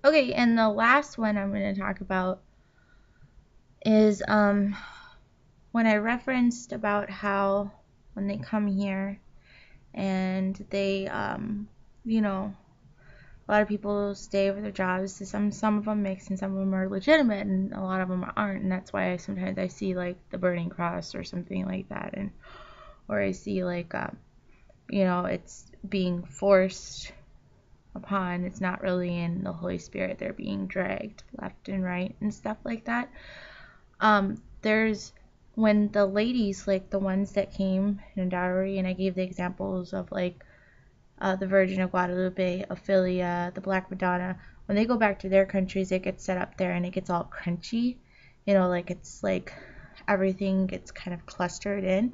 Okay, and the last one I'm going to talk about is when I referenced about how when they come here and they you know, a lot of people stay with their jobs. Some of them mix and some of them are legitimate and a lot of them aren't, and that's why sometimes I see like the Burning Cross or something like that, and or I see like it's being forced upon. It's not really in the Holy Spirit. They're being dragged left and right and stuff like that. There's when the ladies, like the ones that came in dowry, and I gave the examples of like the Virgin of Guadalupe, Ophelia, the Black Madonna, when they go back to their countries, it gets set up there and it gets all crunchy. Like it's like everything gets kind of clustered in.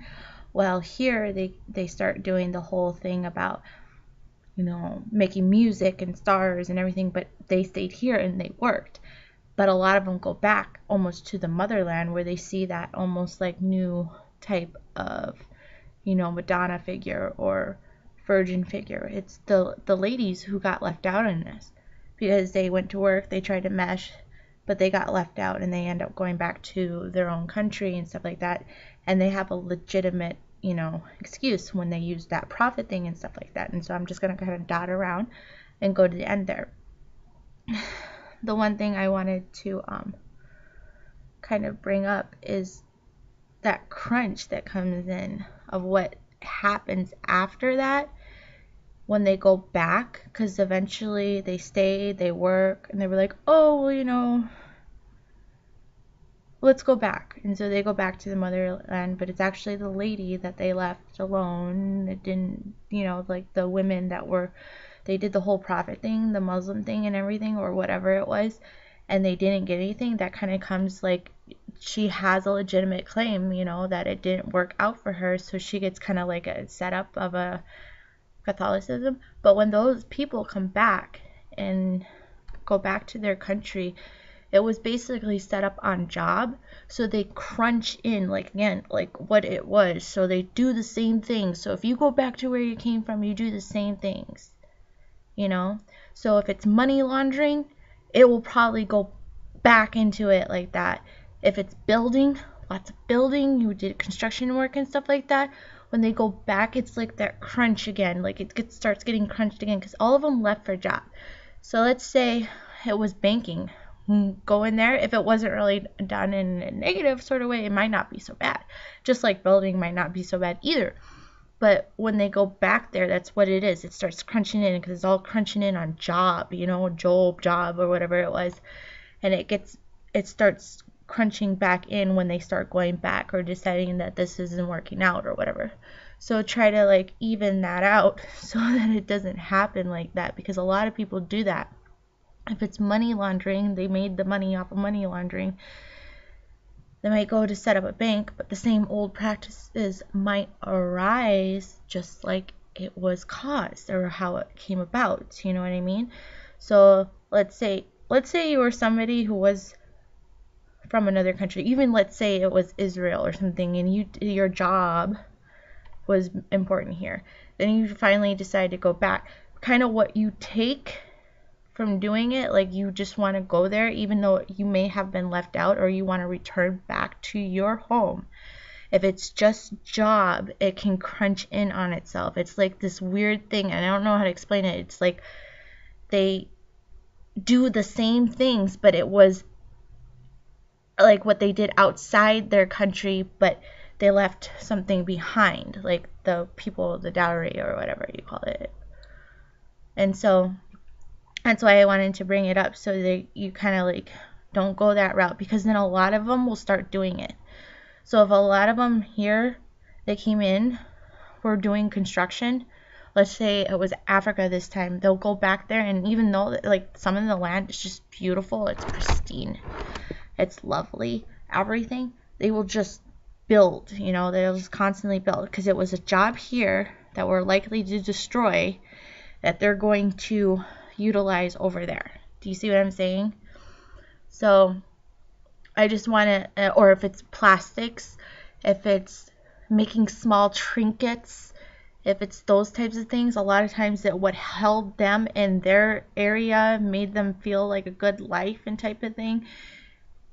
Well, here they start doing the whole thing about making music and stars and everything, but they stayed here and they worked. But a lot of them go back almost to the motherland where they see that almost like new type of, Madonna figure or virgin figure. It's the ladies who got left out in this because they went to work, they tried to mesh, but they got left out and they end up going back to their own country and stuff like that. And they have a legitimate, excuse when they use that prophet thing and stuff like that. And so I'm just going to kind of dot around and go to the end there. The one thing I wanted to kind of bring up is that crunch that comes in of what happens after that when they go back, because eventually they stay, they work, and they were like, oh, well, let's go back. And so they go back to the motherland, but it's actually the lady that they left alone. It didn't, like the women that they did the whole prophet thing, the Muslim thing and everything, or whatever it was, and they didn't get anything. That kind of comes like she has a legitimate claim, that it didn't work out for her, so she gets kind of like a setup of a Catholicism. But when those people come back and go back to their country, it was basically set up on job, so they crunch in like again like what it was, so they do the same thing. So if you go back to where you came from, you do the same things, so if it's money laundering, it will probably go back into it like that. If it's building, lots of building, you did construction work and stuff like that, when they go back, it's like that crunch again, like starts getting crunched again, because all of them left for a job. So let's say it was banking. Go in there. If it wasn't really done in a negative sort of way, it might not be so bad. Just like building might not be so bad either. But when they go back there, that's what it is. It starts crunching in because it's all crunching in on job, job or whatever it was. And it starts crunching back in when they start going back or deciding that this isn't working out or whatever. So try to like even that out so that it doesn't happen like that, because a lot of people do that. If it's money laundering, they made the money off of money laundering. They might go to set up a bank, but the same old practices might arise just like it was caused or how it came about. You know what I mean? So let's say you were somebody who was from another country. Even let's say it was Israel or something, and your job was important here. Then you finally decide to go back. Kind of what you take from doing it, like you just want to go there even though you may have been left out, or you want to return back to your home. If it's just job, it can crunch in on itself. It's like this weird thing, and I don't know how to explain it. It's like they do the same things, but it was like what they did outside their country, but they left something behind, like the people, the dowry or whatever you call it. And so that's why I wanted to bring it up, so that you kind of like don't go that route, because then a lot of them will start doing it. So if a lot of them here, they came in, were doing construction, let's say it was Africa this time, they'll go back there, and even though like some of the land is just beautiful, it's pristine, it's lovely, everything, they will just build, they'll just constantly build, because it was a job here that we're likely to destroy that they're going to utilize over there. Do you see what I'm saying? So I just want to, or if it's plastics, if it's making small trinkets, if it's those types of things, a lot of times that what held them in their area made them feel like a good life and type of thing.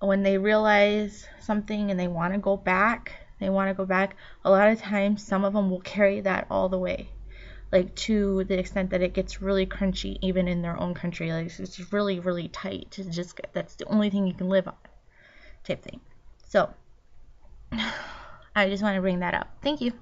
When they realize something and they want to go back, a lot of times some of them will carry that all the way. Like to the extent that it gets really crunchy even in their own country. Like it's just really, really tight. It's just that's the only thing you can live on type thing. So I just want to bring that up. Thank you.